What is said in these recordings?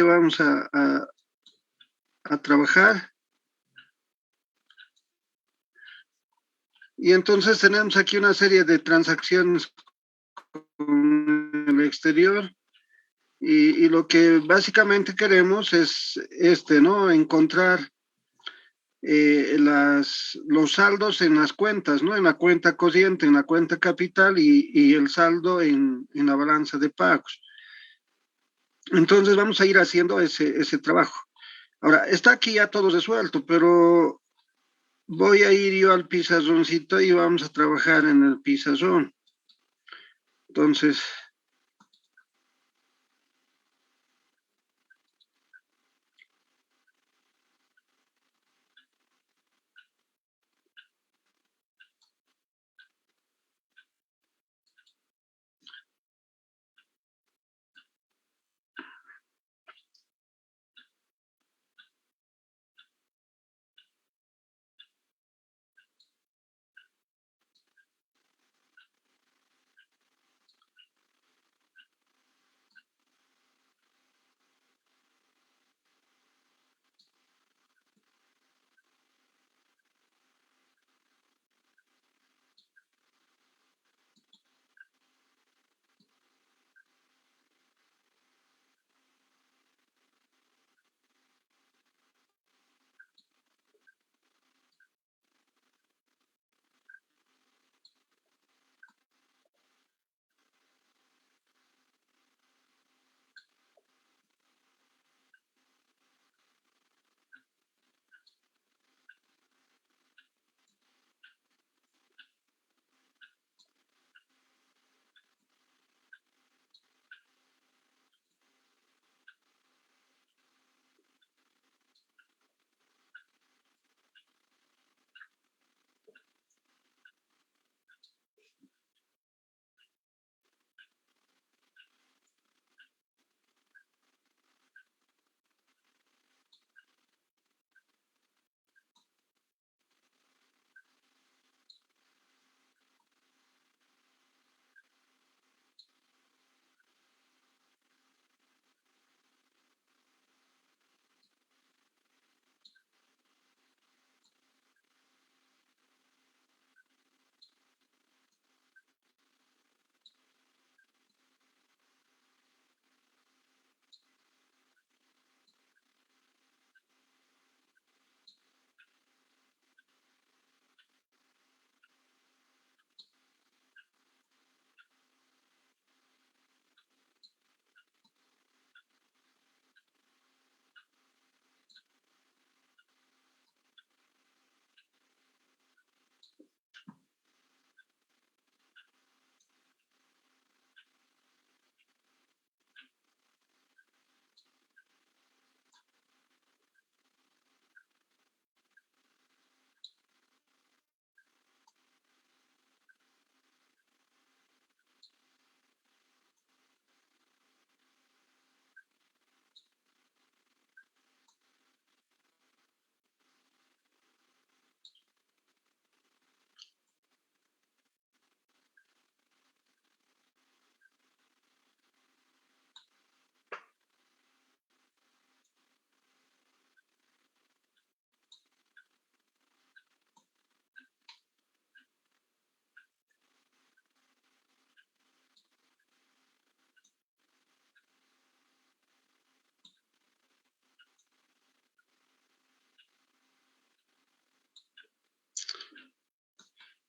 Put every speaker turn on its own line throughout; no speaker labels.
que vamos a trabajar. Y entonces tenemos aquí una serie de transacciones con el exterior. Y lo que básicamente queremos es ¿no? Encontrar los saldos en las cuentas, ¿no? En la cuenta corriente, en la cuenta capital y el saldo en la balanza de pagos. Entonces vamos a ir haciendo ese trabajo. Ahora, está aquí ya todo resuelto, pero voy a ir yo al pizarroncito y vamos a trabajar en el pizarrón. Entonces,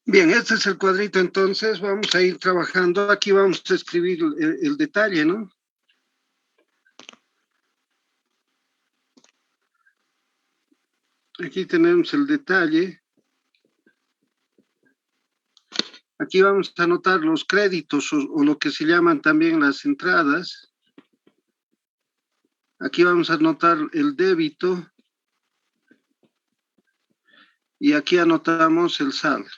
bien, este es el cuadrito, entonces vamos a ir trabajando. Aquí vamos a escribir el detalle, ¿no? Aquí tenemos el detalle. Aquí vamos a anotar los créditos o lo que se llaman también las entradas. Aquí vamos a anotar el débito. Y aquí anotamos el saldo,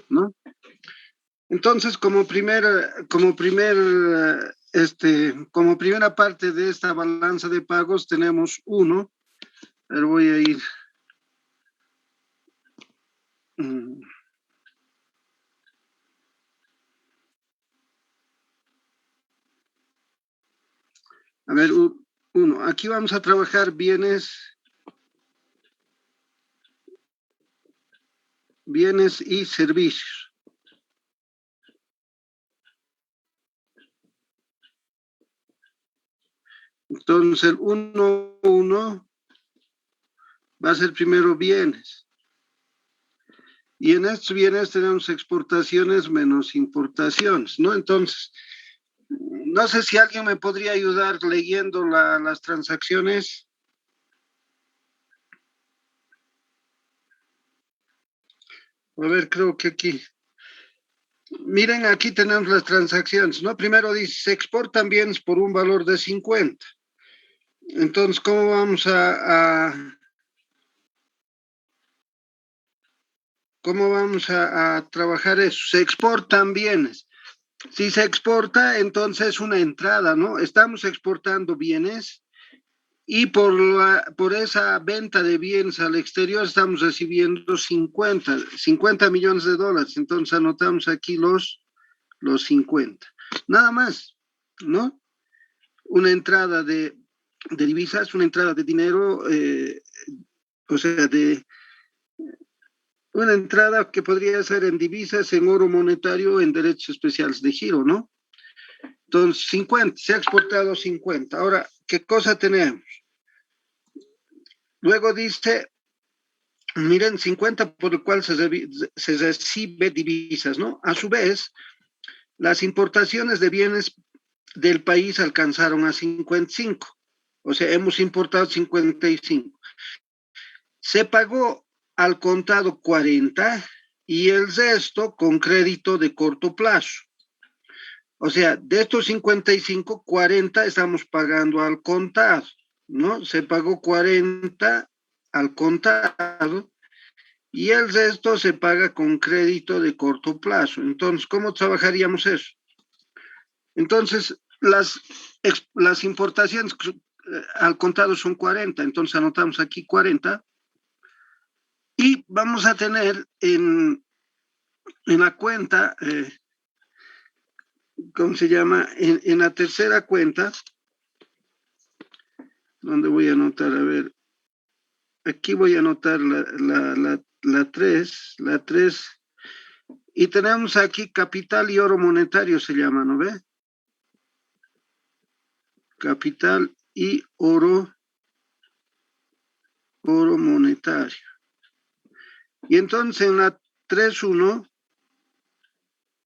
¿no? Entonces, como primera parte de esta balanza de pagos tenemos 1. Pero voy a ir. A ver, uno, aquí vamos a trabajar bienes y servicios. Entonces, el 1 va a ser primero bienes. Y en estos bienes tenemos exportaciones menos importaciones, ¿no? Entonces, no sé si alguien me podría ayudar leyendo las transacciones. A ver, creo que aquí. Miren, aquí tenemos las transacciones, ¿no? Primero dice, se exportan bienes por un valor de 50. Entonces, ¿cómo vamos a trabajar eso? Se exportan bienes. Si se exporta, entonces una entrada, ¿no? Estamos exportando bienes y por esa venta de bienes al exterior estamos recibiendo 50 millones de dólares. Entonces anotamos aquí los 50. Nada más, ¿no? Una entrada de divisas, una entrada de dinero, o sea, de una entrada que podría ser en divisas, en oro monetario, en derechos especiales de giro, ¿no? Entonces, 50, se ha exportado 50. Ahora, ¿qué cosa tenemos? Luego dice, miren, 50 por el cual se recibe divisas, ¿no? A su vez, las importaciones de bienes del país alcanzaron a 55. O sea, hemos importado 55. Se pagó al contado 40 y el resto con crédito de corto plazo. O sea, de estos 55, 40 estamos pagando al contado, ¿no? Se pagó 40 al contado y el resto se paga con crédito de corto plazo. Entonces, ¿cómo trabajaríamos eso? Entonces, las importaciones al contado son 40, entonces anotamos aquí 40 y vamos a tener en la cuenta, ¿cómo se llama? En la tercera cuenta, donde voy a anotar, a ver, aquí voy a anotar la 3, y tenemos aquí capital y oro monetario se llama, ¿no ve? Capital y oro monetario. Y entonces en la 3.1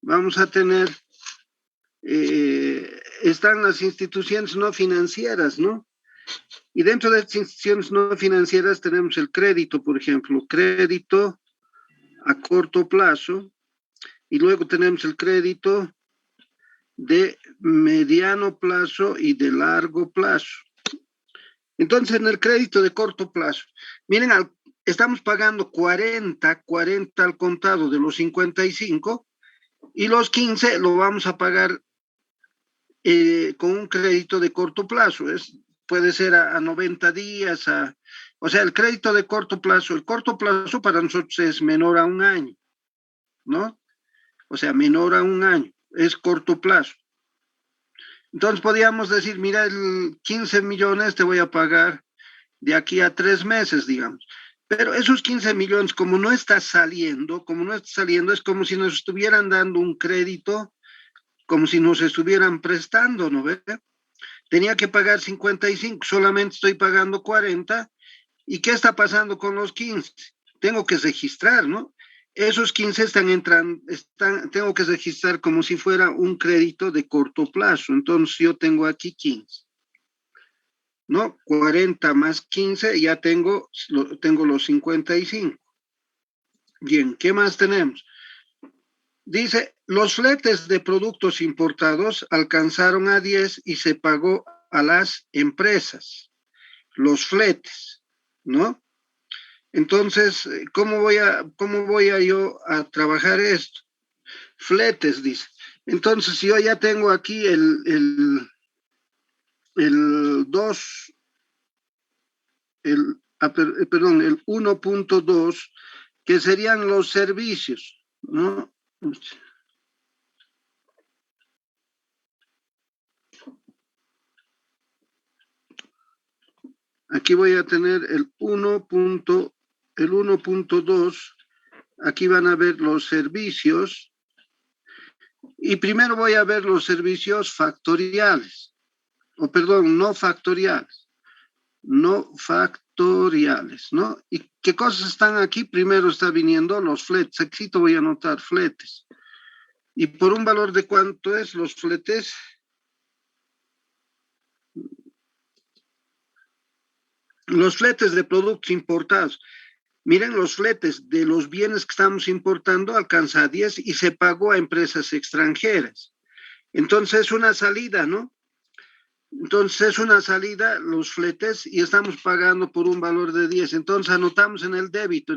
vamos a tener, están las instituciones no financieras, ¿no? Y dentro de estas instituciones no financieras tenemos el crédito, por ejemplo, crédito a corto plazo, y luego tenemos el crédito de mediano plazo y de largo plazo. Entonces, en el crédito de corto plazo, miren, estamos pagando 40 al contado de los 55 y los 15 lo vamos a pagar con un crédito de corto plazo. Puede ser a 90 días, o sea, el crédito de corto plazo para nosotros es menor a un año, ¿no? O sea, menor a un año, es corto plazo. Entonces podríamos decir, mira, el 15 millones te voy a pagar de aquí a 3 meses, digamos. Pero esos 15 millones, como no está saliendo, es como si nos estuvieran dando un crédito, como si nos estuvieran prestando, ¿no ve? Tenía que pagar 55, solamente estoy pagando 40. ¿Y qué está pasando con los 15? Tengo que registrar, ¿no? Esos 15 están entrando, tengo que registrar como si fuera un crédito de corto plazo. Entonces yo tengo aquí 15, ¿no? 40 más 15, ya tengo los 55. Bien, ¿qué más tenemos? Dice, los fletes de productos importados alcanzaron a 10 y se pagó a las empresas. Los fletes, ¿no? Entonces, cómo voy a yo a trabajar esto? Fletes, dice. Entonces, yo ya tengo aquí el 2, perdón, el 1.2, que serían los servicios, ¿no? aquí voy a tener el 1.2, aquí van a ver los servicios, y primero voy a ver los servicios factoriales, o perdón, no factoriales, ¿no? ¿Y qué cosas están aquí? Primero está viniendo los fletes, aquí te voy a anotar fletes. ¿Y por un valor de cuánto es los fletes? Los fletes de productos importados. Miren, los fletes de los bienes que estamos importando alcanza a 10 y se pagó a empresas extranjeras. Entonces es una salida, ¿no? Entonces es una salida, los fletes, y estamos pagando por un valor de 10. Entonces anotamos en el débito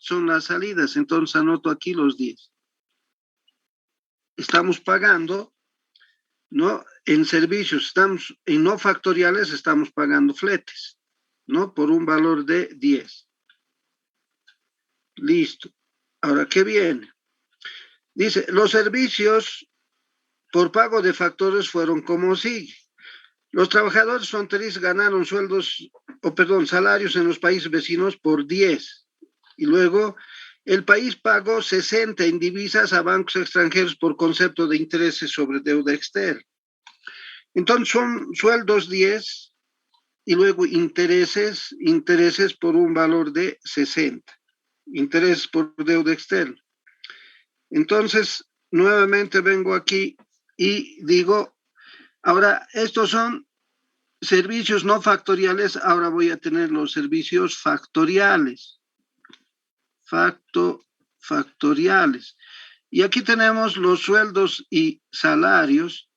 son las salidas, entonces anoto aquí los 10. Estamos pagando, ¿no? En servicios, estamos en no factoriales, estamos pagando fletes, ¿no? Por un valor de 10. Listo. Ahora, ¿qué viene? Dice, los servicios por pago de factores fueron como sigue. Los trabajadores fronterizos ganaron salarios en los países vecinos por 10. Y luego, el país pagó 60 en divisas a bancos extranjeros por concepto de intereses sobre deuda externa. Entonces, son sueldos 10 y luego intereses por un valor de 60. Intereses por deuda externa. Entonces, nuevamente vengo aquí y digo, ahora, estos son servicios no factoriales, ahora voy a tener los servicios factoriales. Factoriales. Y aquí tenemos los sueldos y salarios.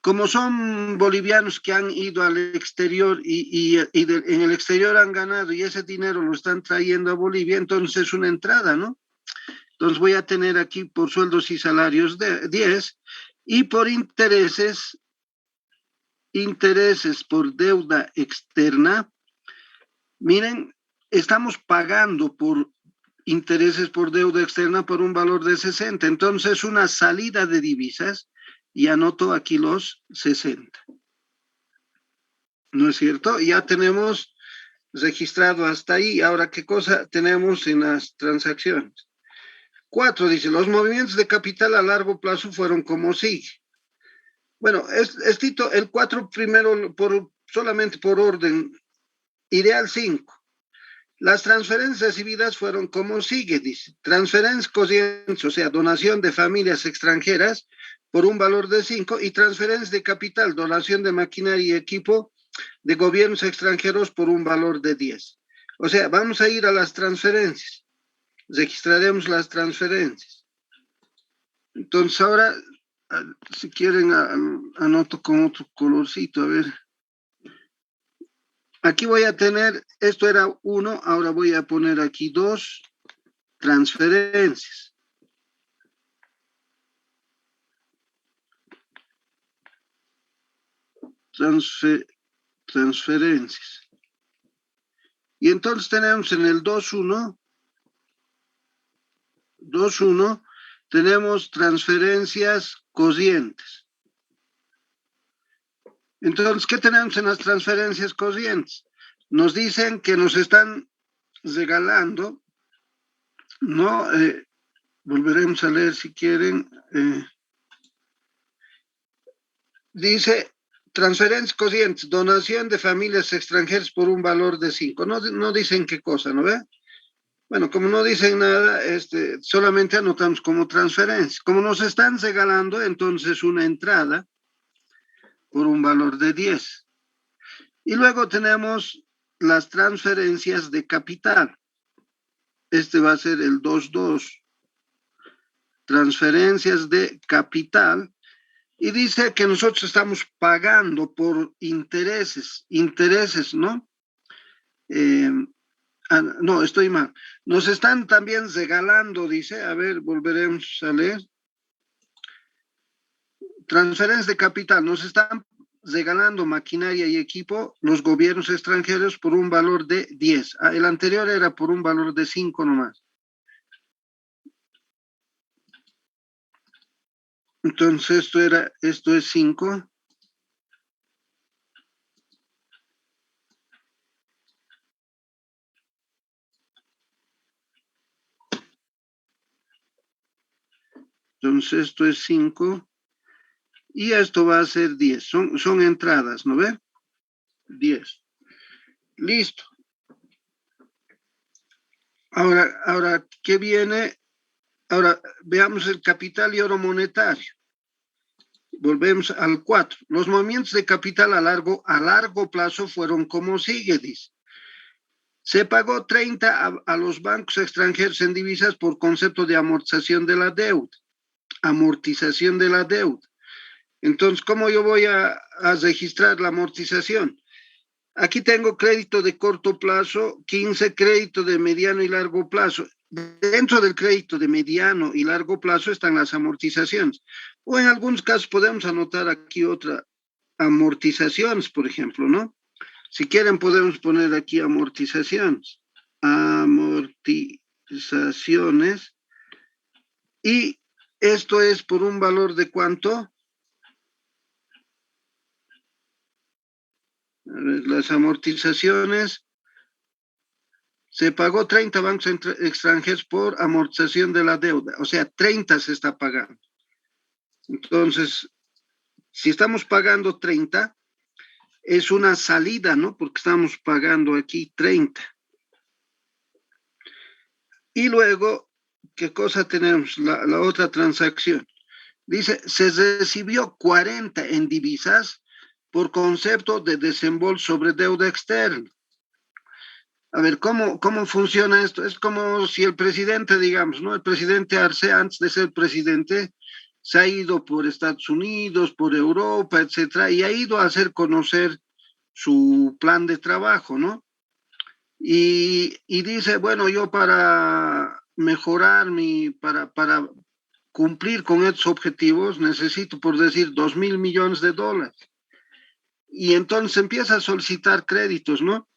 Como son bolivianos que han ido al exterior en el exterior han ganado y ese dinero lo están trayendo a Bolivia, entonces es una entrada, ¿no? Entonces voy a tener aquí por sueldos y salarios de 10 y por intereses por deuda externa. Miren, estamos pagando por intereses por deuda externa por un valor de 60. Entonces, una salida de divisas y anoto aquí los 60. ¿No es cierto? Ya tenemos registrado hasta ahí. Ahora, ¿qué cosa tenemos en las transacciones? 4, dice, los movimientos de capital a largo plazo fueron como sigue. Bueno, el 4 primero, solamente por orden, iré al 5. Las transferencias recibidas fueron como sigue, dice. Transferencias corrientes, o sea, donación de familias extranjeras por un valor de 5 y transferencias de capital, donación de maquinaria y equipo de gobiernos extranjeros por un valor de 10. O sea, vamos a ir a las transferencias. Registraremos las transferencias. Entonces ahora, si quieren, anoto con otro colorcito, a ver. Aquí voy a tener, esto era 1, ahora voy a poner aquí 2, transferencias. Transferencias. Y entonces tenemos en el 2.1, tenemos transferencias corrientes. Entonces, ¿qué tenemos en las transferencias corrientes? Nos dicen que nos están regalando, ¿no? Volveremos a leer si quieren. Dice, transferencias corrientes, donación de familias extranjeras por un valor de 5. No dicen qué cosa, ¿no ve? Bueno, como no dicen nada, solamente anotamos como transferencia. Como nos están regalando, entonces una entrada por un valor de 10. Y luego tenemos las transferencias de capital. Este va a ser el 2.2. Transferencias de capital. Y dice que nosotros estamos pagando por intereses, ¿no? No, estoy mal. Nos están también regalando, dice, a ver, volveremos a leer. Transferencias de capital, nos están regalando maquinaria y equipo los gobiernos extranjeros por un valor de 10. El anterior era por un valor de 5 nomás. Entonces esto es 5. Entonces esto es 5 y esto va a ser 10. Son entradas, ¿no ve? 10. Listo. Ahora, ¿qué viene? Ahora, veamos el capital y oro monetario. Volvemos al 4. Los movimientos de capital a largo plazo fueron como sigue, dice. Se pagó 30 a los bancos extranjeros en divisas por concepto de amortización de la deuda. Amortización de la deuda. Entonces, ¿cómo yo voy a registrar la amortización? Aquí tengo crédito de corto plazo, 15 crédito de mediano y largo plazo. Dentro del crédito de mediano y largo plazo están las amortizaciones. O en algunos casos podemos anotar aquí otra amortizaciones, por ejemplo, ¿no? Si quieren podemos poner aquí amortizaciones. Amortizaciones. Y esto es por un valor de ¿cuánto? A ver, las amortizaciones. Se pagó 30 bancos extranjeros por amortización de la deuda. O sea, 30 se está pagando. Entonces, si estamos pagando 30, es una salida, ¿no? Porque estamos pagando aquí 30. Y luego, ¿qué cosa tenemos? La otra transacción. Dice, se recibió 40 en divisas por concepto de desembolso sobre deuda externa. A ver, ¿cómo funciona esto? Es como si el presidente, digamos, ¿no? El presidente Arce, antes de ser presidente, se ha ido por Estados Unidos, por Europa, etcétera, y ha ido a hacer conocer su plan de trabajo, ¿no? Y dice, bueno, yo para mejorar para cumplir con estos objetivos, necesito, por decir, 2.000 millones de dólares. Y entonces empieza a solicitar créditos, ¿no?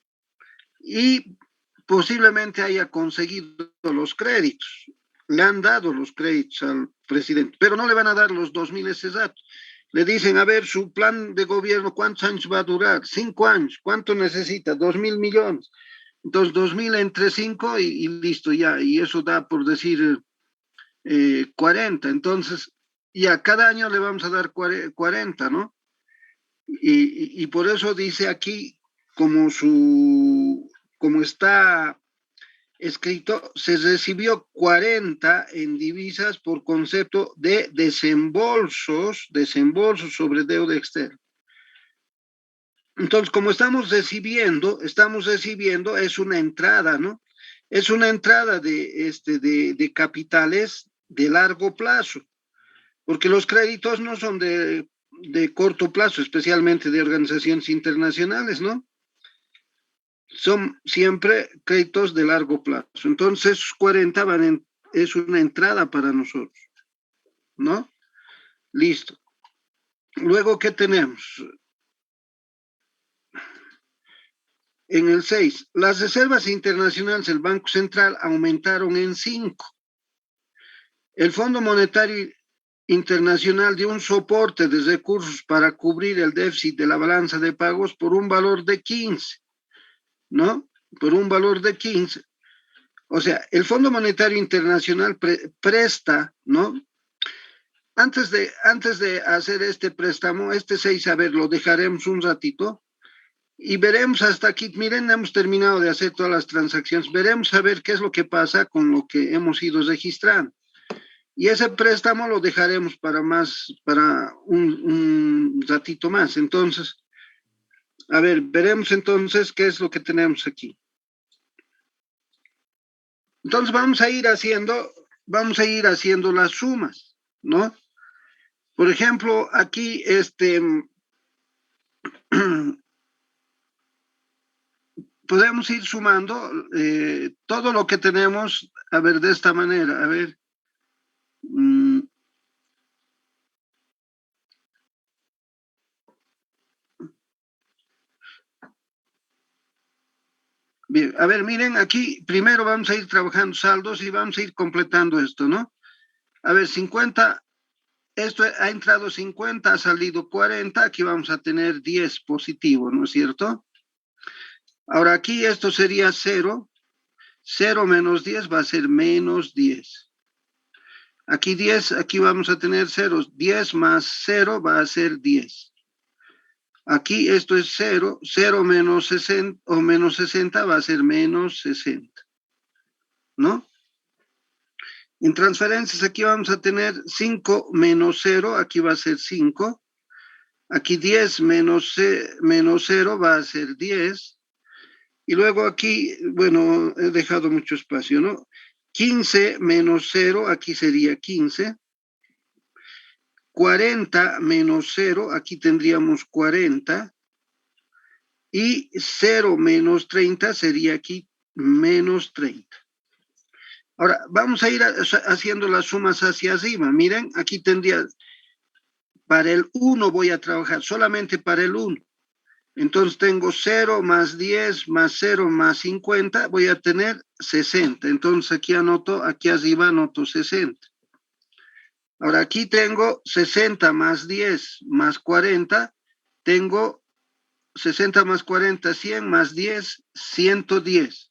Y posiblemente haya conseguido los créditos. Le han dado los créditos al presidente, pero no le van a dar los 2.000 exactos. Le dicen, a ver, su plan de gobierno, ¿cuántos años va a durar? 5 años. ¿Cuánto necesita? 2.000 millones. Entonces, 2.000 entre 5 y listo, ya. Y eso da, por decir, 40. Entonces, ya cada año le vamos a dar 40, ¿no? Y por eso dice aquí, como está escrito, se recibió 40 en divisas por concepto de desembolsos sobre deuda externa. Entonces, como estamos recibiendo, es una entrada, ¿no? Es una entrada de capitales de largo plazo, porque los créditos no son de corto plazo, especialmente de organizaciones internacionales, ¿no? Son siempre créditos de largo plazo. Entonces, 40 es una entrada para nosotros, ¿no? Listo. Luego, ¿qué tenemos? En el 6, las reservas internacionales del Banco Central aumentaron en 5. El Fondo Monetario Internacional dio un soporte de recursos para cubrir el déficit de la balanza de pagos por un valor de 15, ¿no? Por un valor de 15. O sea, el Fondo Monetario Internacional presta, ¿no? Antes de hacer este préstamo, este 6, a ver, lo dejaremos un ratito y veremos hasta aquí. Miren, hemos terminado de hacer todas las transacciones. Veremos a ver qué es lo que pasa con lo que hemos ido registrando. Y ese préstamo lo dejaremos para un ratito más. Entonces, a ver, veremos entonces qué es lo que tenemos aquí. Entonces vamos a ir haciendo las sumas, ¿no? Por ejemplo, aquí podemos ir sumando todo lo que tenemos, a ver, de esta manera, a ver. Bien, a ver, miren, aquí primero vamos a ir trabajando saldos y vamos a ir completando esto, ¿no? A ver, 50, esto ha entrado 50, ha salido 40, aquí vamos a tener 10 positivo, ¿no es cierto? Ahora aquí esto sería 0, 0 menos 10 va a ser menos 10. Aquí 10, aquí vamos a tener ceros. 10 más 0 va a ser 10. Aquí esto es 0. 0 menos 60 o menos 60 va a ser menos 60. ¿No? En transferencias aquí vamos a tener 5 menos 0, aquí va a ser 5. Aquí 10 menos 0 va a ser 10. Y luego aquí, bueno, he dejado mucho espacio, ¿no? 15 menos 0, aquí sería 15. 40 menos 0, aquí tendríamos 40. Y 0 menos 30 sería aquí menos 30. Ahora, vamos a ir haciendo las sumas hacia arriba. Miren, aquí tendría, para el 1 voy a trabajar, solamente para el 1. Entonces tengo 0 más 10 más 0 más 50, voy a tener 60. Entonces aquí anoto, aquí arriba anoto 60. Ahora aquí tengo 60 más 10 más 40, tengo 60 más 40, 100 más 10, 110.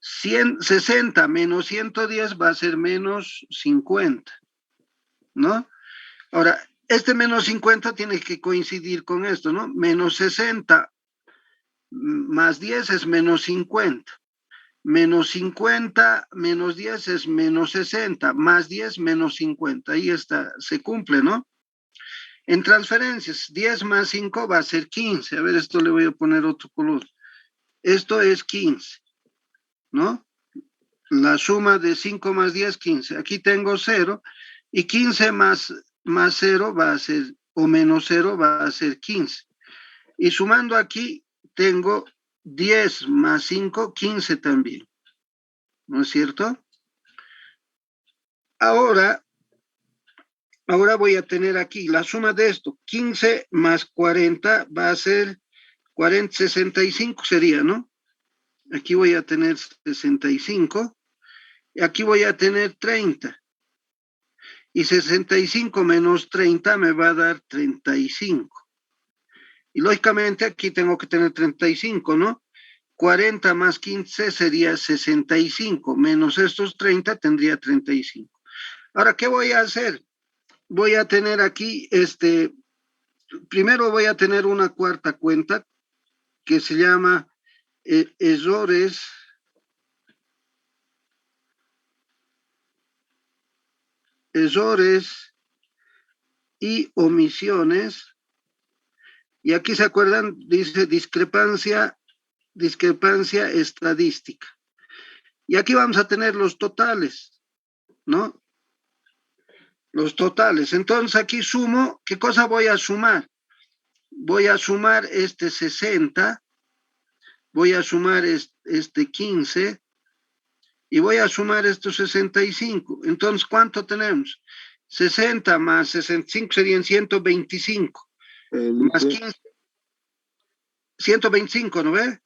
60 menos 110 va a ser menos 50, ¿no? Ahora, este menos 50 tiene que coincidir con esto, ¿no? Menos 60 más 10 es menos 50. Menos 50 menos 10 es menos 60. Más 10 menos 50. Ahí está, se cumple, ¿no? En transferencias, 10 más 5 va a ser 15. A ver, esto le voy a poner otro color. Esto es 15, ¿no? La suma de 5 más 10, 15. Aquí tengo 0. Y 15 más 0 va a ser, o menos 0 va a ser 15. Y sumando aquí, tengo 10 más 5, 15 también. ¿No es cierto? Ahora voy a tener aquí la suma de esto. 15 más 40 va a ser 40, 65 sería, ¿no? Aquí voy a tener 65. Y aquí voy a tener 30. Y 65 menos 30 me va a dar 35. Y lógicamente aquí tengo que tener 35, ¿no? 40 más 15 sería 65. Menos estos 30 tendría 35. Ahora, ¿qué voy a hacer? Voy a tener aquí, primero voy a tener una cuarta cuenta que se llama errores y omisiones. Y aquí se acuerdan, dice discrepancia estadística. Y aquí vamos a tener los totales, ¿no? Los totales. Entonces aquí sumo, ¿qué cosa voy a sumar? Voy a sumar este 60, voy a sumar este 15 y voy a sumar estos 65. Entonces, ¿cuánto tenemos? 60 más 65 serían 125. Más 15, 125, ¿no ve?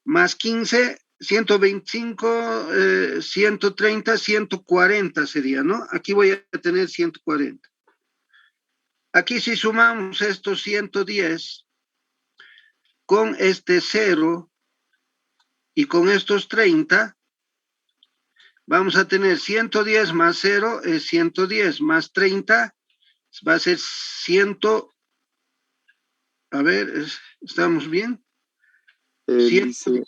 Más 15, 125, 130, 140 sería, ¿no? Aquí voy a tener 140. Aquí si sumamos estos 110 con este 0 y con estos 30, vamos a tener 110 más 0 es 110, más 30 va a ser 100. A ver, ¿estamos bien?
Dice,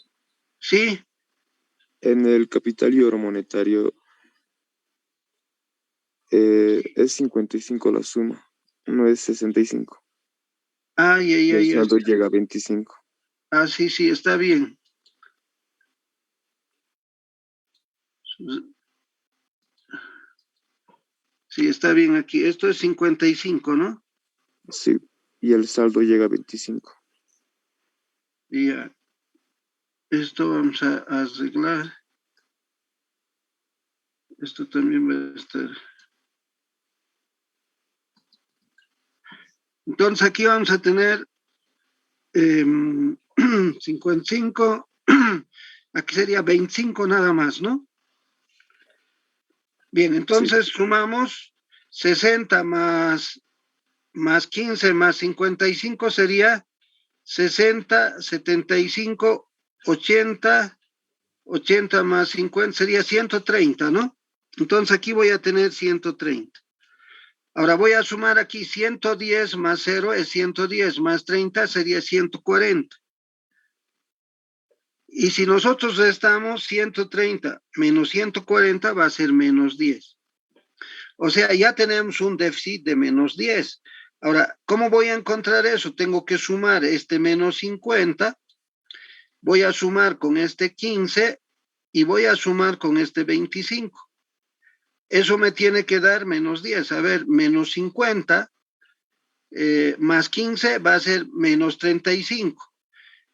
Sí.
en el capital y oro monetario es 55 la suma, no es 65.
Ay, ay,
Y el
ay, ay.
saldo llega a 25.
Ah, sí, sí, está bien. Sí, está bien aquí. Esto es 55, ¿no?
Sí, y el saldo llega a 25.
Y ya. Esto vamos a arreglar. Esto también va a estar. Entonces aquí vamos a tener 55. Aquí sería 25 nada más, ¿no? Bien,
Sí,
entonces sumamos 60 más 15 más 55 sería 60, 75, 80, 80 más 50 sería 130, ¿no? Entonces aquí voy a tener 130. Ahora voy a sumar aquí 110 más 0 es 110, más 30 sería 140. Y si nosotros restamos 130 menos 140 va a ser menos 10. O sea, ya tenemos un déficit de menos 10. Ahora, ¿cómo voy a encontrar eso? Tengo que sumar este menos 50, voy a sumar con este 15 y voy a sumar con este 25. Eso me tiene que dar menos 10. A ver, menos 50 más 15 va a ser menos 35.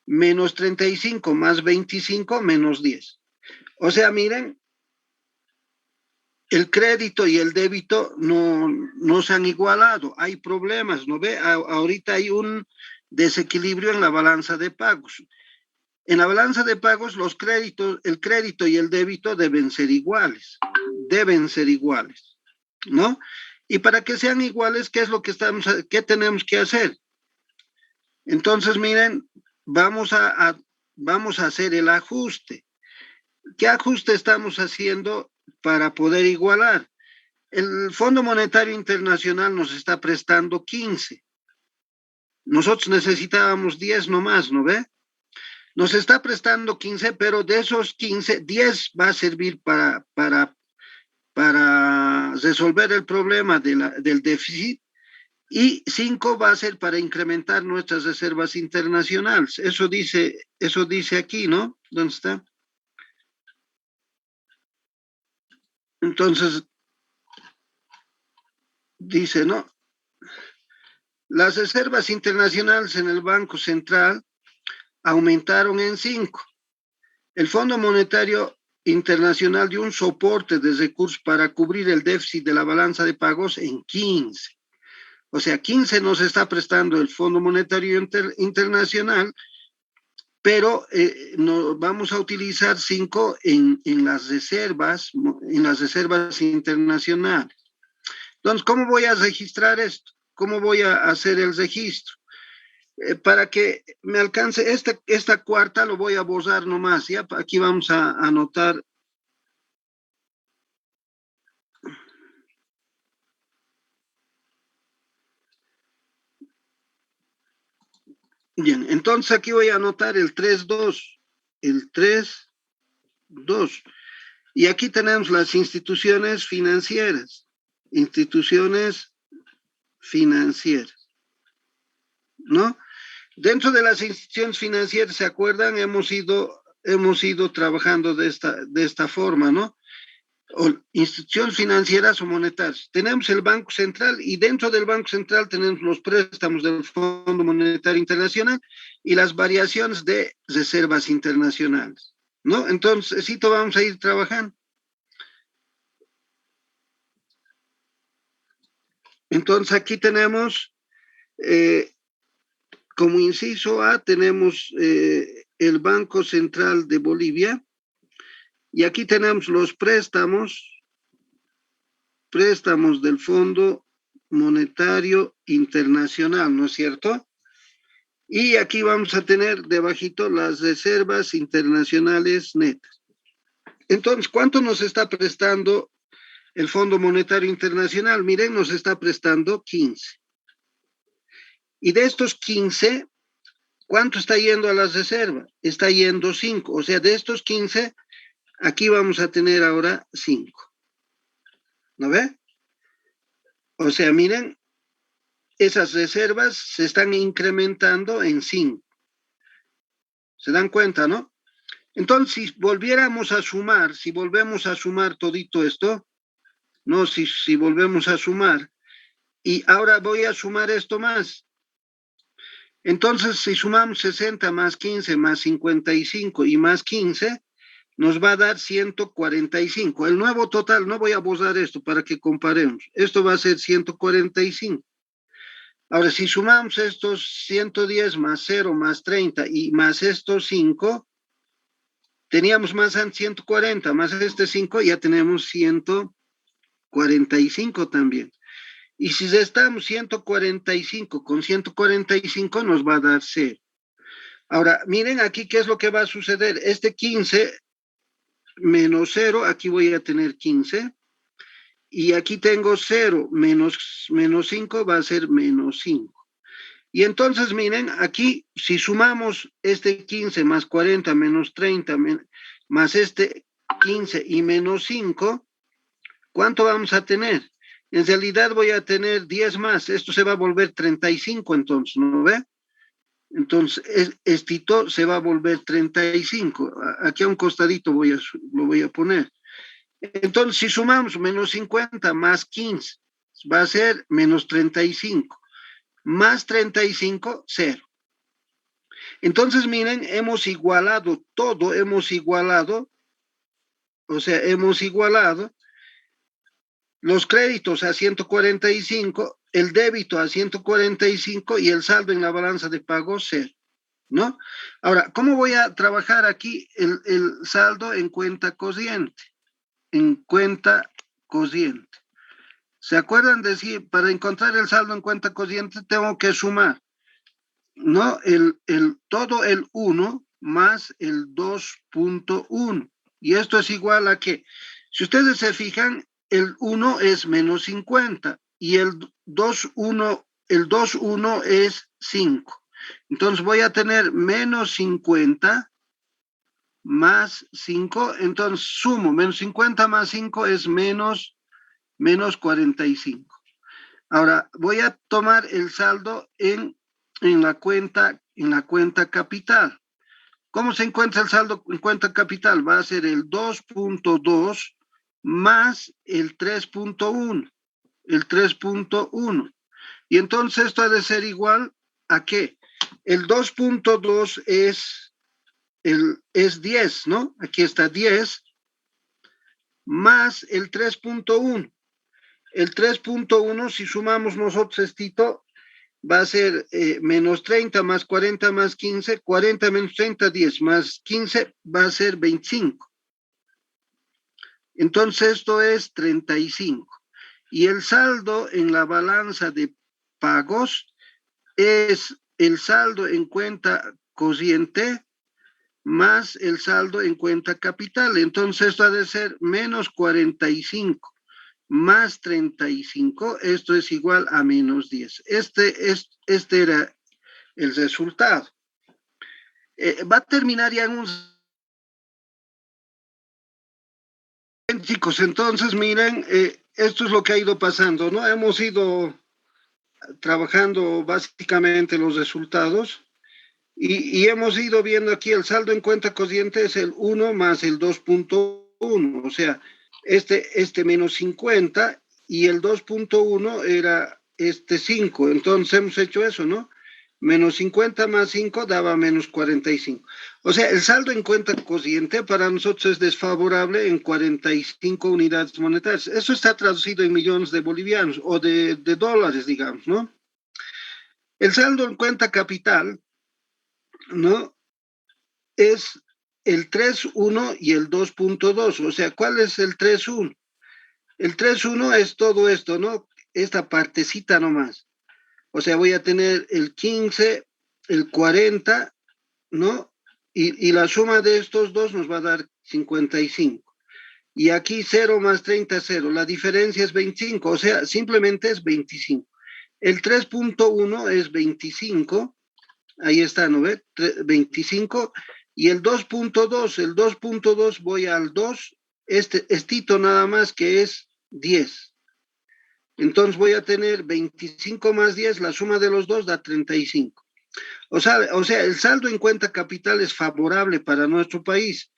Menos 35 más 25 menos 10. O sea, miren, el crédito y el débito no se han igualado. Hay problemas, ¿no ve? Ahorita hay un desequilibrio en la balanza de pagos. En la balanza de pagos, los créditos, el crédito y el débito deben ser iguales. Deben ser iguales, ¿no? Y para que sean iguales, ¿qué es lo que qué tenemos que hacer? Entonces, miren, vamos a hacer el ajuste. ¿Qué ajuste estamos haciendo para poder igualar? El Fondo Monetario Internacional nos está prestando 15. Nosotros necesitábamos 10 nomás, ¿no ve? Nos está prestando 15, pero de esos 15, 10 va a servir para resolver el problema del déficit y 5 va a ser para incrementar nuestras reservas internacionales. Eso dice aquí, ¿no? ¿Dónde está? Entonces, dice, ¿no? Las reservas internacionales en el Banco Central aumentaron en 5. El Fondo Monetario Internacional dio un soporte de recursos para cubrir el déficit de la balanza de pagos en 15. O sea, 15 nos está prestando el Fondo Monetario Internacional, pero no, vamos a utilizar 5 en las reservas internacionales. Entonces, ¿cómo voy a registrar esto? ¿Cómo voy a hacer el registro? Para que me alcance esta cuarta, lo voy a borrar nomás, ¿ya? Aquí vamos a anotar. Bien, entonces aquí voy a anotar el 3.2, el 3.2. Y aquí tenemos las instituciones financieras, ¿no? Dentro de las instituciones financieras, ¿se acuerdan? Hemos ido trabajando de esta forma, ¿no? O instituciones financieras o monetarias. Tenemos el Banco Central y dentro del Banco Central tenemos los préstamos del Fondo Monetario Internacional y las variaciones de reservas internacionales, ¿no? Entonces, sí, vamos a ir trabajando. Entonces, aquí tenemos, como inciso A, tenemos el Banco Central de Bolivia y aquí tenemos los préstamos del Fondo Monetario Internacional, ¿no es cierto? Y aquí vamos a tener debajito las reservas internacionales netas. Entonces, ¿cuánto nos está prestando el Fondo Monetario Internacional? Miren, nos está prestando 15. Y de estos 15, ¿cuánto está yendo a las reservas? Está yendo 5. O sea, de estos 15, aquí vamos a tener ahora 5. ¿No ve? O sea, miren, esas reservas se están incrementando en 5. ¿Se dan cuenta, no? Entonces, si volvemos a sumar todito esto, no, si volvemos a sumar, y ahora voy a sumar esto más. Entonces, si sumamos 60 más 15 más 55 y más 15, nos va a dar 145. El nuevo total, no voy a borrar esto para que comparemos. Esto va a ser 145. Ahora, si sumamos estos 110 más 0 más 30 y más estos 5, teníamos más 140, más este 5, ya tenemos 145 también. Y si restamos 145 con 145, nos va a dar 0. Ahora, miren aquí qué es lo que va a suceder. Este 15 menos 0, aquí voy a tener 15. Y aquí tengo 0 menos 5 va a ser menos 5. Y entonces, miren, aquí si sumamos este 15 más 40 menos 30 más este 15 y menos 5, ¿cuánto vamos a tener? En realidad voy a tener 10 más. Esto se va a volver 35 entonces, ¿no ve? Entonces, esto se va a volver 35. Aquí a un costadito lo voy a poner. Entonces, si sumamos menos 50 más 15, va a ser menos 35. Más 35, 0. Entonces, miren, hemos igualado todo, o sea, hemos igualado los créditos a 145, el débito a 145 y el saldo en la balanza de pago 0, ¿no? Ahora, ¿cómo voy a trabajar aquí el saldo en cuenta corriente? En cuenta corriente. ¿Se acuerdan de decir, para encontrar el saldo en cuenta corriente tengo que sumar, ¿no? Todo el 1 más el 2.1. Y esto es igual a que, si ustedes se fijan, el 1 es menos 50 y el 2.1 es 5. Entonces voy a tener menos 50 más 5, entonces sumo, menos 50 más 5 es menos 45. Ahora voy a tomar el saldo en la cuenta capital. ¿Cómo se encuentra el saldo en cuenta capital? Va a ser el 2.2 más el 3.1. El 3.1. Y entonces esto ha de ser igual a ¿qué? El 2.2 es 10, ¿no? Aquí está 10 más el 3.1. El 3.1, si sumamos nosotros esto, va a ser menos 30 más 40 más 15, 40 menos 30, 10, más 15 va a ser 25. Entonces esto es 35. Y el saldo en la balanza de pagos es el saldo en cuenta corriente más el saldo en cuenta capital. Entonces esto ha de ser menos 45 más 35, esto es igual a menos 10. Este era el resultado. Va a terminar ya en un... Chicos, entonces miren, esto es lo que ha ido pasando, ¿no? Hemos ido trabajando básicamente los resultados y hemos ido viendo aquí el saldo en cuenta corriente es el 1 más el 2.1, o sea, este menos 50 y el 2.1 era 5, entonces hemos hecho eso, ¿no? Menos 50 más 5 daba menos 45. O sea, el saldo en cuenta corriente para nosotros es desfavorable en 45 unidades monetarias. Eso está traducido en millones de bolivianos o de dólares, digamos, ¿no? El saldo en cuenta capital, ¿no? Es el 3.1 y el 2.2. O sea, ¿cuál es el 3.1? El 3.1 es todo esto, ¿no? Esta partecita nomás. O sea, voy a tener el 15, el 40, ¿no? Y la suma de estos dos nos va a dar 55. Y aquí 0 más 30, 0. La diferencia es 25, o sea, simplemente es 25. El 3.1 es 25. Ahí está, ¿no ve? 25. Y el 2.2 voy al 2, estito nada más que es 10. Entonces voy a tener 25 más 10, la suma de los dos da 35. O sea, el saldo en cuenta capital es favorable para nuestro país.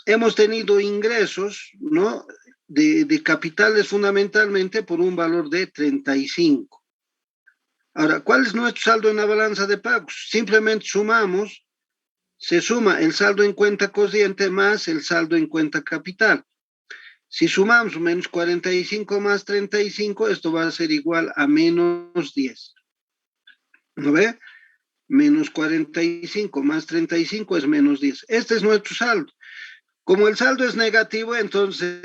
Hemos tenido ingresos, ¿no? De capitales fundamentalmente por un valor de 35. Ahora, ¿cuál es nuestro saldo en la balanza de pagos? Simplemente sumamos, se suma el saldo en cuenta corriente más el saldo en cuenta capital. Si sumamos menos 45 más 35, esto va a ser igual a menos 10. ¿No ve? Menos 45 más 35 es menos 10. Este es nuestro saldo. Como el saldo es negativo, entonces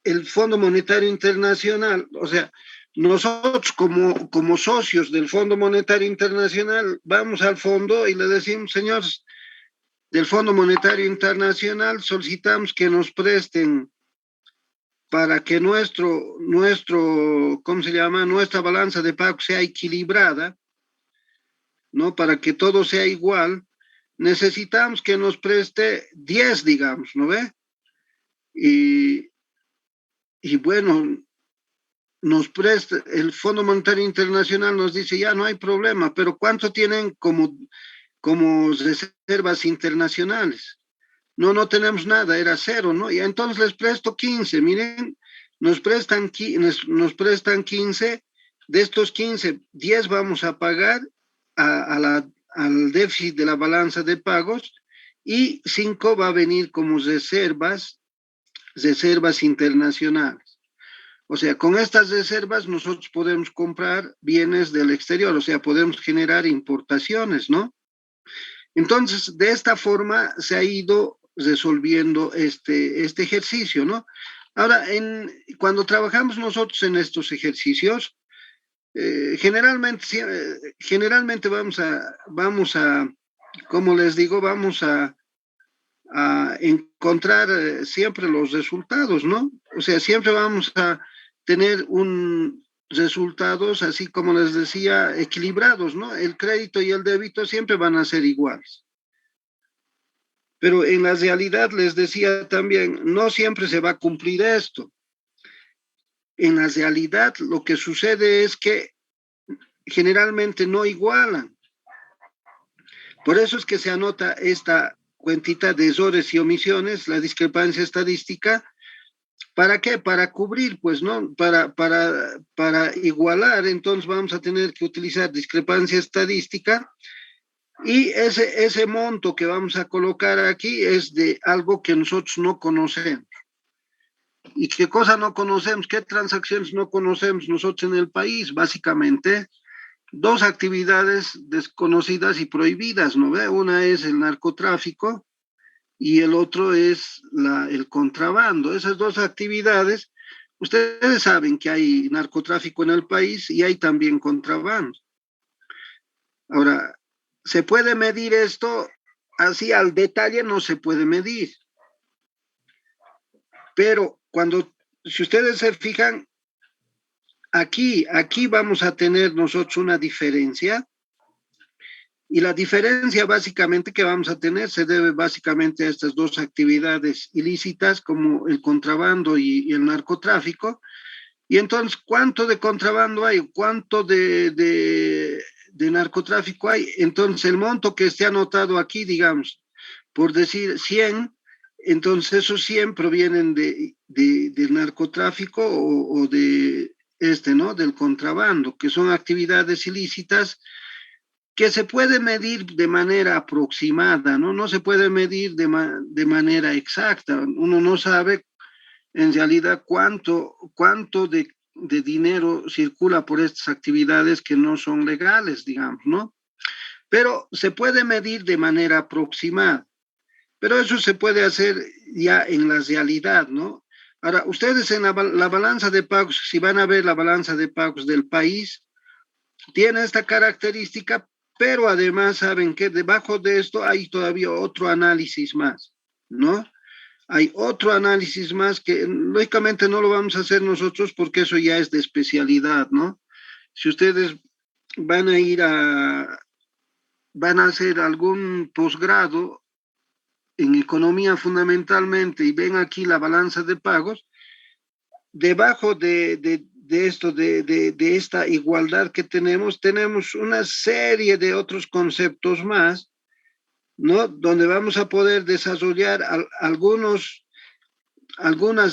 el Fondo Monetario Internacional, o sea, nosotros como socios del Fondo Monetario Internacional vamos al fondo y le decimos, señores, del Fondo Monetario Internacional solicitamos que nos presten para que ¿cómo se llama? Nuestra balanza de pagos sea equilibrada, ¿no? Para que todo sea igual, necesitamos que nos preste 10, digamos, ¿no ve? Y, y bueno, nos presta, el Fondo Monetario Internacional nos dice, ya no hay problema, pero ¿cuánto tienen como reservas internacionales? No, no tenemos nada, era cero, ¿no? Y entonces les presto 15, miren, nos prestan 15, de estos 15, 10 vamos a pagar al déficit de la balanza de pagos y 5 va a venir como reservas internacionales. O sea, con estas reservas nosotros podemos comprar bienes del exterior, o sea, podemos generar importaciones, ¿no? Entonces, de esta forma se ha ido resolviendo este ejercicio, ¿no? Ahora, cuando trabajamos nosotros en estos ejercicios, generalmente vamos a, como les digo, vamos a encontrar siempre los resultados, ¿no? O sea, siempre vamos a tener resultados, así como les decía, equilibrados, ¿no? El crédito y el débito siempre van a ser iguales. Pero en la realidad, les decía también, no siempre se va a cumplir esto. En la realidad, lo que sucede es que generalmente no igualan. Por eso es que se anota esta cuentita de errores y omisiones, la discrepancia estadística. ¿Para qué? Para cubrir, pues, ¿no? Para igualar, entonces vamos a tener que utilizar discrepancia estadística. Y ese monto que vamos a colocar aquí es de algo que nosotros no conocemos. ¿Y qué cosa no conocemos? ¿Qué transacciones no conocemos nosotros en el país? Básicamente, dos actividades desconocidas y prohibidas, ¿no ve? Una es el narcotráfico y el otro es el contrabando. Esas dos actividades, ustedes saben que hay narcotráfico en el país y hay también contrabando. Ahora, ¿se puede medir esto? Así al detalle no se puede medir. Pero si ustedes se fijan, aquí vamos a tener nosotros una diferencia. Y la diferencia básicamente que vamos a tener se debe básicamente a estas dos actividades ilícitas como el contrabando y el narcotráfico. Y entonces, ¿cuánto de contrabando hay? ¿Cuánto de narcotráfico hay? Entonces, el monto que esté anotado aquí, digamos, por decir 100, entonces esos 100 provienen del narcotráfico o de ¿no? Del contrabando, que son actividades ilícitas que se puede medir de manera aproximada, ¿no? No se puede medir de manera exacta. Uno no sabe en realidad cuánto de dinero circula por estas actividades que no son legales, digamos, ¿no? Pero se puede medir de manera aproximada. Pero eso se puede hacer ya en la realidad, ¿no? Ahora, ustedes en la balanza de pagos, si van a ver la balanza de pagos del país, tiene esta característica, pero además saben que debajo de esto hay todavía otro análisis más, ¿no? Hay otro análisis más que lógicamente no lo vamos a hacer nosotros porque eso ya es de especialidad, ¿no? Si ustedes van a hacer algún posgrado en economía fundamentalmente y ven aquí la balanza de pagos, debajo de esto, de esta igualdad que tenemos una serie de otros conceptos más, ¿no? Donde vamos a poder desarrollar algunos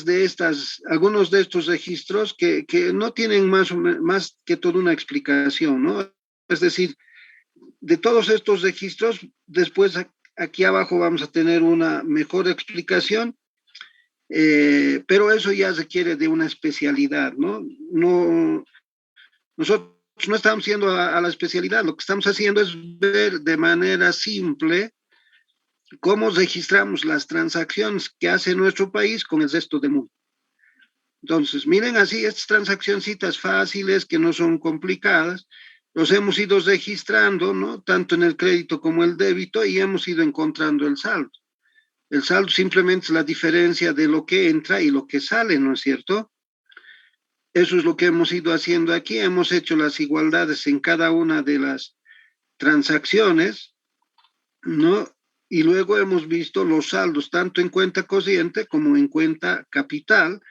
de estos registros que no tienen más que toda una explicación, ¿no? Es decir, de todos estos registros, después aquí abajo vamos a tener una mejor explicación, pero eso ya requiere de una especialidad, ¿no? Nosotros no estamos yendo a la especialidad, lo que estamos haciendo es ver de manera simple cómo registramos las transacciones que hace nuestro país con el resto del mundo. Entonces, miren así, estas transaccioncitas fáciles que no son complicadas, los hemos ido registrando, ¿no? Tanto en el crédito como el débito, y hemos ido encontrando el saldo. El saldo simplemente es la diferencia de lo que entra y lo que sale, ¿no es cierto? Eso es lo que hemos ido haciendo aquí. Hemos hecho las igualdades en cada una de las transacciones, ¿no? Y luego hemos visto los saldos, tanto en cuenta corriente como en cuenta capital,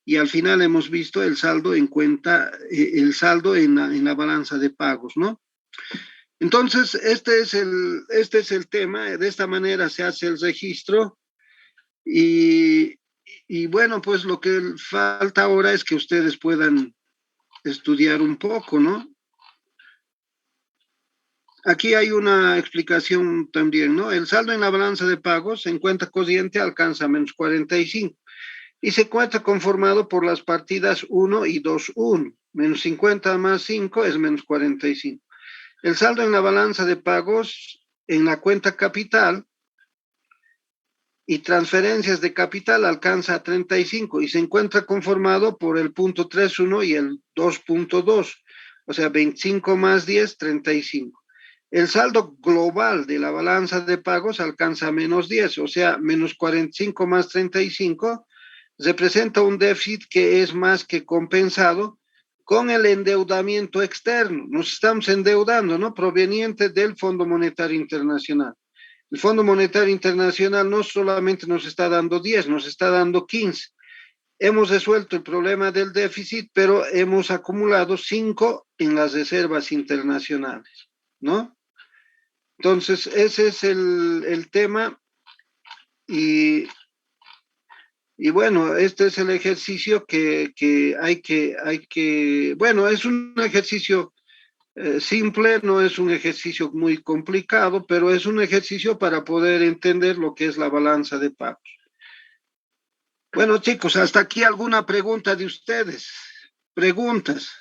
y al final hemos visto el saldo en cuenta, el saldo en la balanza de pagos, ¿no? Entonces, este es el tema. De esta manera se hace el registro y, y bueno, pues lo que falta ahora es que ustedes puedan estudiar un poco, ¿no? Aquí hay una explicación también, ¿no? El saldo en la balanza de pagos en cuenta corriente alcanza menos 45 y se encuentra conformado por las partidas 1 y 2.1. Menos 50 más 5 es menos 45. El saldo en la balanza de pagos en la cuenta capital y transferencias de capital alcanza 35 y se encuentra conformado por el punto 3.1 y el 2.2, o sea, 25 más 10, 35. El saldo global de la balanza de pagos alcanza menos 10, o sea, menos 45 más 35, representa un déficit que es más que compensado con el endeudamiento externo. Nos estamos endeudando, ¿no? Proveniente del Fondo Monetario Internacional. El Fondo Monetario Internacional no solamente nos está dando 10, nos está dando 15. Hemos resuelto el problema del déficit, pero hemos acumulado 5 en las reservas internacionales, ¿no? Entonces, ese es el tema y bueno, este es el ejercicio que hay que, bueno, es un ejercicio simple, no es un ejercicio muy complicado, pero es un ejercicio para poder entender lo que es la balanza de pagos. Bueno, chicos, hasta aquí alguna pregunta de ustedes. Preguntas.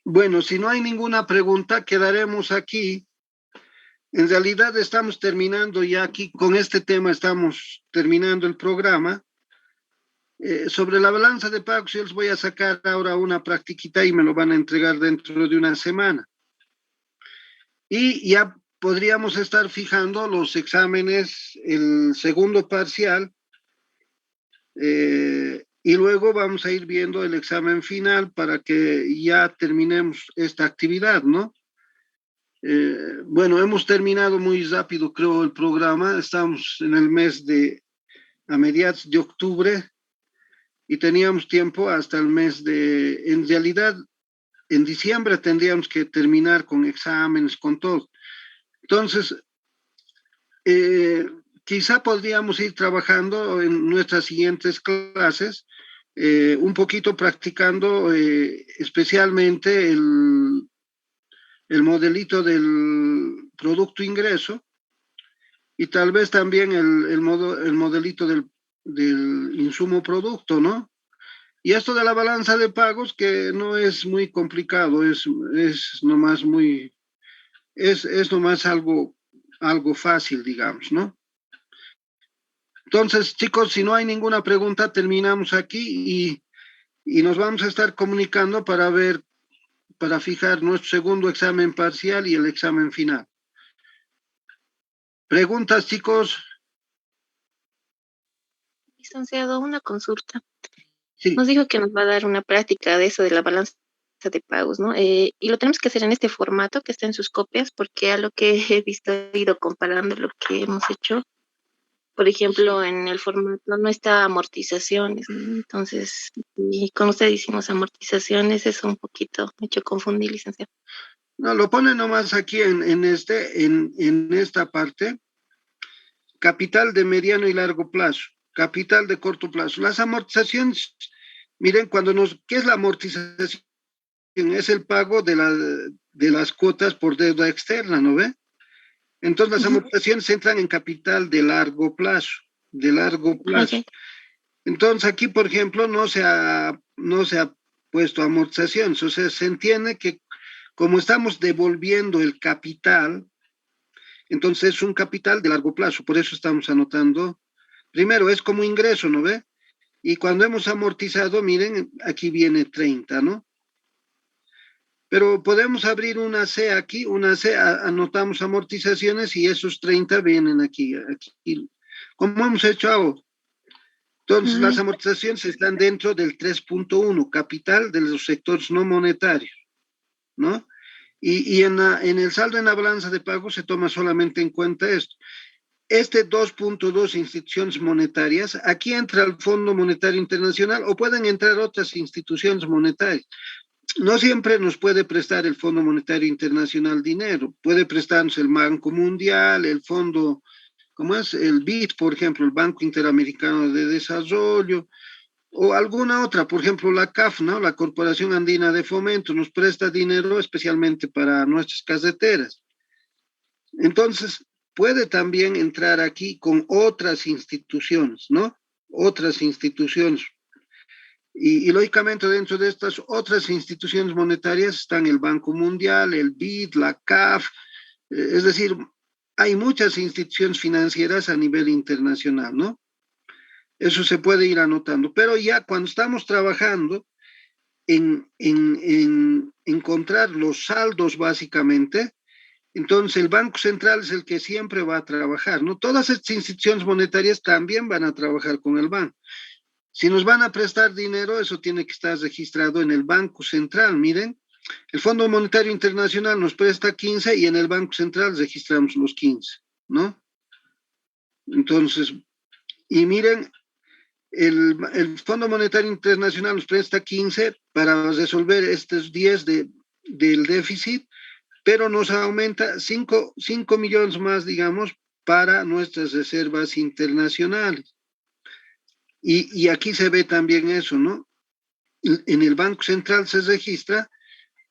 Bueno, si no hay ninguna pregunta, quedaremos aquí. En realidad estamos terminando ya aquí, con este tema estamos terminando el programa. Sobre la balanza de pagos, yo les voy a sacar ahora una practiquita y me lo van a entregar dentro de una semana. Y ya podríamos estar fijando los exámenes, el segundo parcial, y luego vamos a ir viendo el examen final para que ya terminemos esta actividad, ¿no? Bueno, hemos terminado muy rápido, creo, el programa. Estamos en el mes a mediados de octubre y teníamos tiempo hasta el mes en realidad, en diciembre tendríamos que terminar con exámenes, con todo. Entonces, eh, quizá podríamos ir trabajando en nuestras siguientes clases, un poquito practicando especialmente el modelito del producto ingreso y tal vez también el modelito del insumo producto, ¿no? Y esto de la balanza de pagos, que no es muy complicado, es nomás es nomás algo fácil, digamos, ¿no? Entonces, chicos, si no hay ninguna pregunta, terminamos aquí y nos vamos a estar comunicando para fijar nuestro segundo examen parcial y el examen final. ¿Preguntas, chicos?
Licenciado, una consulta.
Sí.
Nos dijo que nos va a dar una práctica de eso de la balanza de pagos, ¿no? Y lo tenemos que hacer en este formato que está en sus copias, porque a lo que he visto, he ido comparando lo que hemos hecho. Por ejemplo, en el formato no está amortizaciones, ¿no? Entonces, y con usted hicimos amortizaciones, eso un poquito me hecho confundir, licenciado.
No, lo pone nomás aquí en esta parte. Capital de mediano y largo plazo, capital de corto plazo. Las amortizaciones, miren, ¿qué es la amortización? Es el pago de las cuotas por deuda externa, ¿no ve? Entonces las amortizaciones entran en capital de largo plazo, de largo plazo.
Okay.
Entonces aquí, por ejemplo, no se ha puesto amortizaciones, o sea, se entiende que como estamos devolviendo el capital, entonces es un capital de largo plazo, por eso estamos anotando Primero es como ingreso, ¿no ve? Y cuando hemos amortizado, miren, aquí viene 30, ¿no? Pero podemos abrir una C aquí, una C, anotamos amortizaciones y esos 30 vienen aquí, aquí, como hemos hecho ahora. Entonces, las
Ay,
amortizaciones están dentro del 3.1, capital de los sectores no monetarios, ¿no? Y en el saldo en la balanza de pago se toma solamente en cuenta esto. Este 2.2 instituciones monetarias, aquí entra el Fondo Monetario Internacional o pueden entrar otras instituciones monetarias. No siempre nos puede prestar el Fondo Monetario Internacional dinero, puede prestarnos el Banco Mundial, el Fondo, ¿cómo es? El BID, por ejemplo, el Banco Interamericano de Desarrollo, o alguna otra, por ejemplo, la CAF, ¿no? La Corporación Andina de Fomento nos presta dinero especialmente para nuestras carreteras. Entonces, puede también entrar aquí con otras instituciones, ¿no? Otras instituciones. Y lógicamente dentro de estas otras instituciones monetarias están el Banco Mundial, el BID, la CAF, es decir, hay muchas instituciones financieras a nivel internacional, ¿no? Eso se puede ir anotando, pero ya cuando estamos trabajando en encontrar los saldos básicamente, entonces el Banco Central es el que siempre va a trabajar, ¿no? Todas estas instituciones monetarias también van a trabajar con el banco. Si nos van a prestar dinero, eso tiene que estar registrado en el Banco Central. Miren, el Fondo Monetario Internacional nos presta 15 y en el Banco Central registramos los 15, ¿no? Entonces, y miren, el Fondo Monetario Internacional nos presta 15 para resolver estos 10 del déficit, pero nos aumenta 5 millones más, digamos, para nuestras reservas internacionales. Y aquí se ve también eso, ¿no? En el Banco Central se registra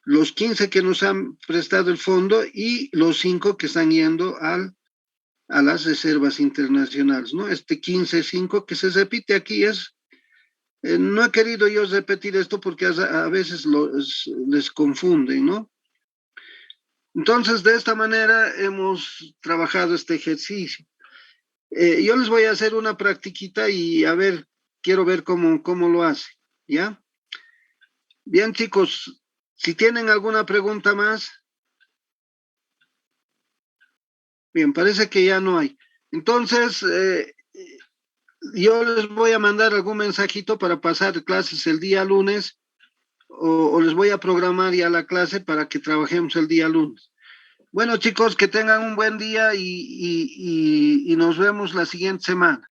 los 15 que nos han prestado el fondo y los 5 que están yendo a las reservas internacionales, ¿no? Este 15-5 que se repite aquí es, no he querido yo repetir esto porque a veces les confunden, ¿no? Entonces, de esta manera hemos trabajado este ejercicio. Yo les voy a hacer una practiquita y a ver, quiero ver cómo lo hace, ¿ya? Bien, chicos, si tienen alguna pregunta más, bien, parece que ya no hay. Entonces, yo les voy a mandar algún mensajito para pasar clases el día lunes o les voy a programar ya la clase para que trabajemos el día lunes. Bueno, chicos, que tengan un buen día y nos vemos la siguiente semana.